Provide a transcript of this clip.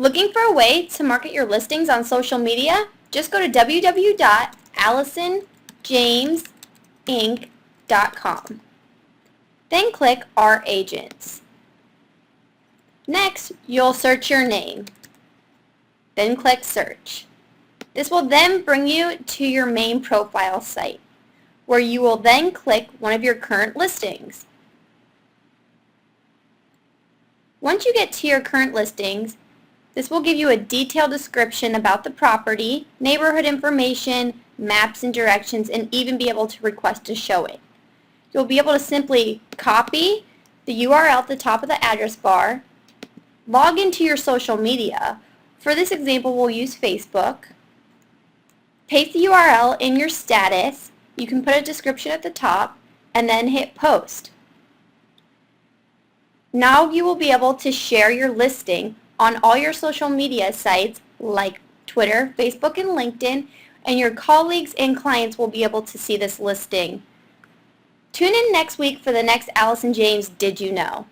Looking for a way to market your listings on social media? Just go to www.AllisonJamesInc.com. Then click Our Agents. Next, you'll search your name. Then click Search. This will then bring you to your main profile site, where you will then click one of your current listings. Once you get to your current listings, this will give you a detailed description about the property, neighborhood information, maps and directions, and even be able to request a showing. You'll be able to simply copy the URL at the top of the address bar, log into your social media. For this example, we'll use Facebook. Paste the URL in your status. You can put a description at the top and then hit post. Now you will be able to share your listing on all your social media sites like Twitter, Facebook, and LinkedIn, and your colleagues and clients will be able to see this listing. Tune in next week for the next Allison James Did You Know?